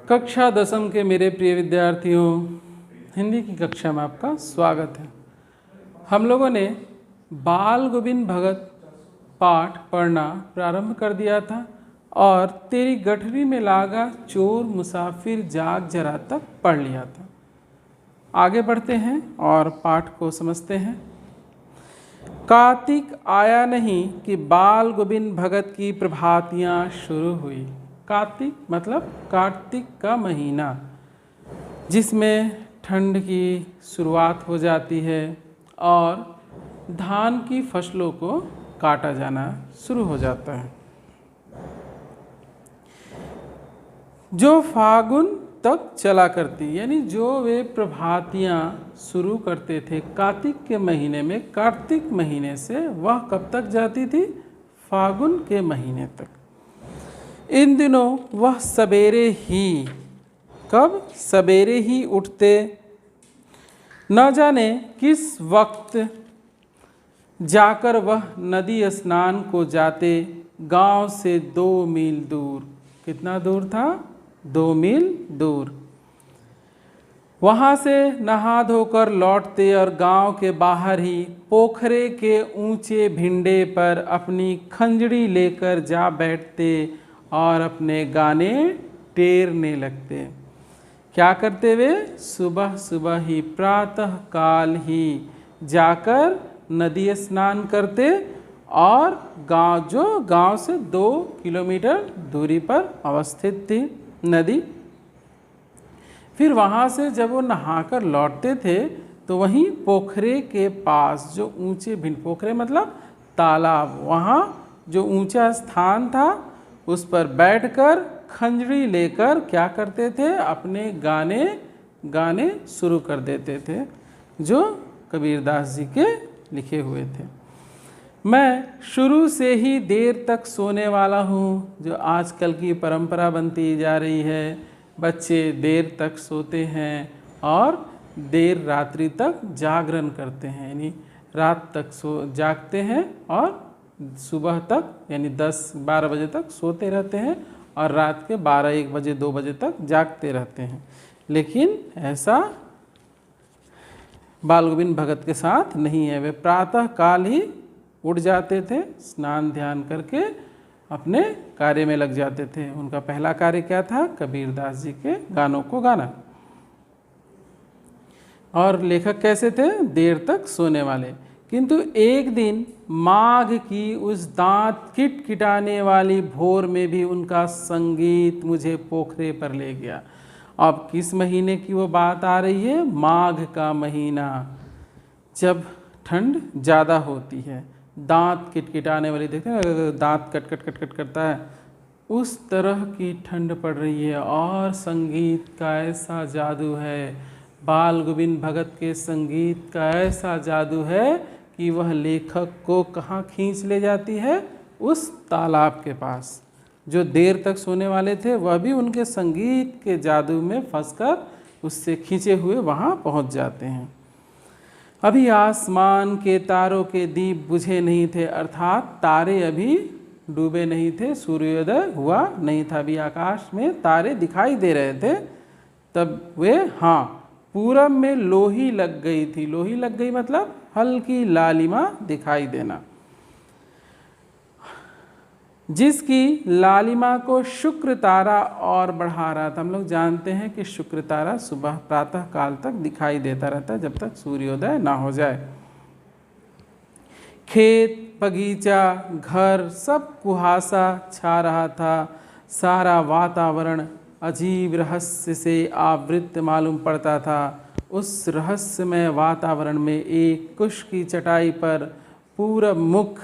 कक्षा दसम के मेरे प्रिय विद्यार्थियों, हिंदी की कक्षा में आपका स्वागत है। हम लोगों ने बाल गोविंद भगत पाठ पढ़ना प्रारंभ कर दिया था और तेरी गठरी में लागा चोर मुसाफिर जाग जरा तक पढ़ लिया था। आगे बढ़ते हैं और पाठ को समझते हैं। कार्तिक आया नहीं कि बाल गोविंद भगत की प्रभातियाँ शुरू हुई। कार्तिक मतलब कार्तिक का महीना, जिसमें ठंड की शुरुआत हो जाती है और धान की फसलों को काटा जाना शुरू हो जाता है। जो फागुन तक चला करती, यानी जो वे प्रभातियाँ शुरू करते थे कार्तिक के महीने में, कार्तिक महीने से वह कब तक जाती थी? फागुन के महीने तक। इन दिनों वह सवेरे ही, कब? सवेरे ही उठते, न जाने किस वक्त जाकर वह नदी स्नान को जाते। गांव से 2 मील दूर, कितना दूर था? 2 मील दूर। वहाँ से नहा धोकर लौटते और गांव के बाहर ही पोखरे के ऊंचे भिंडे पर अपनी खंजड़ी लेकर जा बैठते और अपने गाने टेरने लगते। क्या करते वे? सुबह सुबह ही, प्रातः काल ही जाकर नदी स्नान करते और गांव से 2 किलोमीटर दूरी पर अवस्थित थी नदी। फिर वहाँ से जब वो नहाकर लौटते थे तो वहीं पोखरे के पास जो ऊंचे पोखरे मतलब तालाब, वहाँ जो ऊंचा स्थान था उस पर बैठकर खंजड़ी लेकर क्या करते थे? अपने गाने शुरू कर देते थे, जो कबीरदास जी के लिखे हुए थे। मैं शुरू से ही देर तक सोने वाला हूँ, जो आजकल की परंपरा बनती जा रही है। बच्चे देर तक सोते हैं और देर रात्रि तक जागरण करते हैं, यानी रात तक जागते हैं और सुबह तक यानी 10-12 बजे तक सोते रहते हैं और रात के 12-1 बजे 2 बजे तक जागते रहते हैं। लेकिन ऐसा बाल गोविंद भगत के साथ नहीं है। वे प्रातः काल ही उठ जाते थे, स्नान ध्यान करके अपने कार्य में लग जाते थे। उनका पहला कार्य क्या था? कबीरदास जी के गानों को गाना। और लेखक कैसे थे? देर तक सोने वाले। किंतु एक दिन माघ की उस दांत किटकिटाने वाली भोर में भी उनका संगीत मुझे पोखरे पर ले गया। अब किस महीने की वो बात आ रही है? माघ का महीना, जब ठंड ज़्यादा होती है, दांत किटकिटाने वाली, देखते हैं दांत कट कट कट कट करता है, उस तरह की ठंड पड़ रही है और संगीत का ऐसा जादू है, बाल गोविंद भगत के संगीत का ऐसा जादू है कि वह लेखक को कहाँ खींच ले जाती है? उस तालाब के पास। जो देर तक सोने वाले थे वह भी उनके संगीत के जादू में फंसकर उससे खींचे हुए वहाँ पहुँच जाते हैं। अभी आसमान के तारों के दीप बुझे नहीं थे, अर्थात तारे अभी डूबे नहीं थे, सूर्योदय हुआ नहीं था, अभी आकाश में तारे दिखाई दे रहे थे। तब वे, पूरब में लोही लग गई थी। लोही लग गई मतलब हल्की लालिमा दिखाई देना, जिसकी लालिमा को शुक्र तारा और बढ़ा रहा था। हम लोग जानते हैं कि शुक्र तारा सुबह प्रातः काल तक दिखाई देता रहता है, जब तक सूर्योदय ना हो जाए। खेत, बगीचा, घर, सब कुहासा छा रहा था। सारा वातावरण अजीब रहस्य से आवृत मालूम पड़ता था। उस रहस्यमय वातावरण में एक कुश की चटाई पर पूरब मुख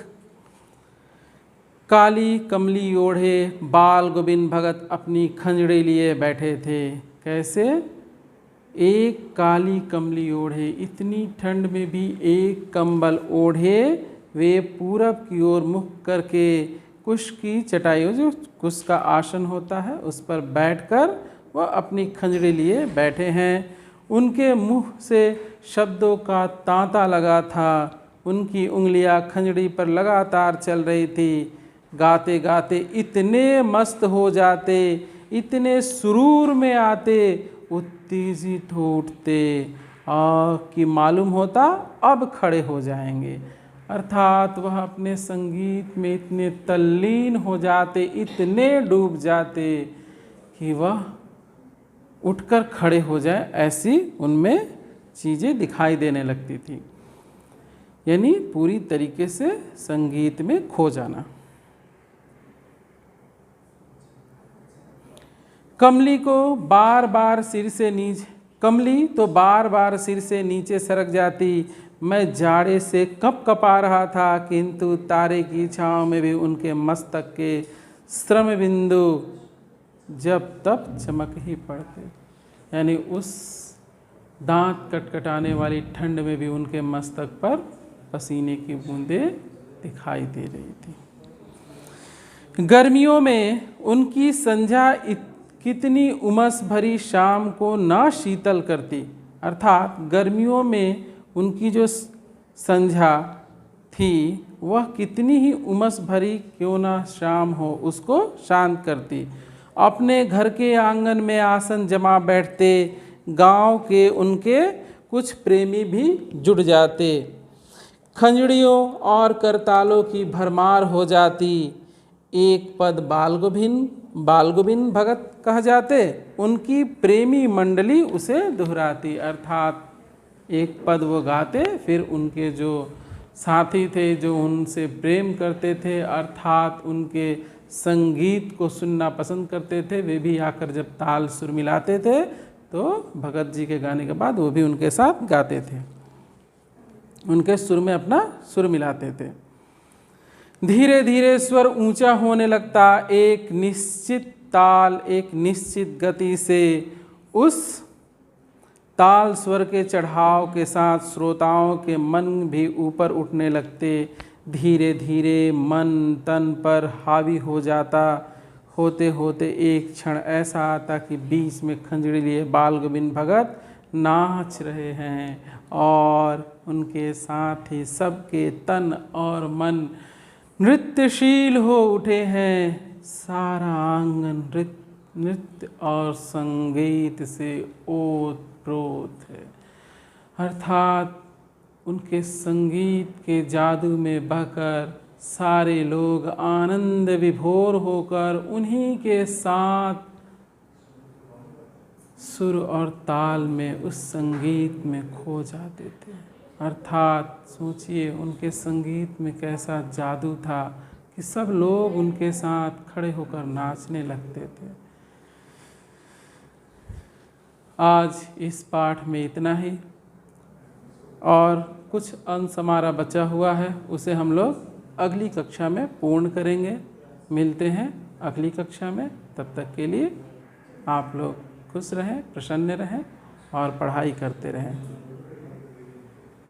काली कमली ओढ़े बाल गोविंद भगत अपनी खंजड़ी लिए बैठे थे। कैसे? एक काली कमली ओढ़े, इतनी ठंड में भी एक कंबल ओढ़े वे पूरब की ओर मुख करके कुश की चटाई, जो कुश का आसन होता है, उस पर बैठकर वह अपनी खंजड़ी लिए बैठे हैं। उनके मुंह से शब्दों का तांता लगा था, उनकी उंगलियां खंजड़ी पर लगातार चल रही थी। गाते गाते इतने मस्त हो जाते इतने सुरूर में आते, उत्तेजित हो उठते कि मालूम होता अब खड़े हो जाएंगे। अर्थात वह अपने संगीत में इतने तल्लीन हो जाते, इतने डूब जाते कि वह उठकर खड़े हो जाए, ऐसी उनमें चीज़ें दिखाई देने लगती थी। यानी पूरी तरीके से संगीत में खो जाना। कमली तो बार बार सिर से नीचे सरक जाती। मैं जाड़े से कप कपा रहा था, किंतु तारे की छाँव में भी उनके मस्तक के श्रम बिंदु जब तब चमक ही पड़ते। यानी उस दांत कटकटाने वाली ठंड में भी उनके मस्तक पर पसीने की बूंदें दिखाई दे रही थी। गर्मियों में उनकी संध्या कितनी उमस भरी शाम को न शीतल करती। अर्थात गर्मियों में उनकी जो संध्या थी वह कितनी ही उमस भरी क्यों ना शाम हो, उसको शांत करती। अपने घर के आंगन में आसन जमा बैठते। गांव के उनके कुछ प्रेमी भी जुट जाते। खंजड़ियों और करतालों की भरमार हो जाती। एक पद बालगोविंद भगत कह जाते। उनकी प्रेमी मंडली उसे दोहराती। अर्थात एक पद वो गाते, फिर उनके जो साथी थे जो उनसे प्रेम करते थे, अर्थात उनके संगीत को सुनना पसंद करते थे, वे भी आकर जब ताल सुर मिलाते थे तो भगत जी के गाने के बाद वो भी उनके साथ गाते थे, उनके सुर में अपना सुर मिलाते थे। धीरे धीरे स्वर ऊंचा होने लगता। एक निश्चित ताल, एक निश्चित गति से उस ताल स्वर के चढ़ाव के साथ श्रोताओं के मन भी ऊपर उठने लगते। धीरे धीरे मन तन पर हावी हो जाता। होते होते एक क्षण ऐसा आता कि बीच में खंजड़ी लिए बालगोविंद भगत नाच रहे हैं और उनके साथ ही सबके तन और मन नृत्यशील हो उठे हैं। सारा आंगन नृत्य और संगीत से ओत-प्रोत है। अर्थात उनके संगीत के जादू में बहकर सारे लोग आनंद विभोर होकर उन्हीं के साथ सुर और ताल में उस संगीत में खो जाते थे। अर्थात सोचिए उनके संगीत में कैसा जादू था कि सब लोग उनके साथ खड़े होकर नाचने लगते थे। आज इस पाठ में इतना ही, और कुछ अंश हमारा बचा हुआ है, उसे हम लोग अगली कक्षा में पूर्ण करेंगे। मिलते हैं अगली कक्षा में। तब तक के लिए आप लोग खुश रहें, प्रसन्न रहें और पढ़ाई करते रहें।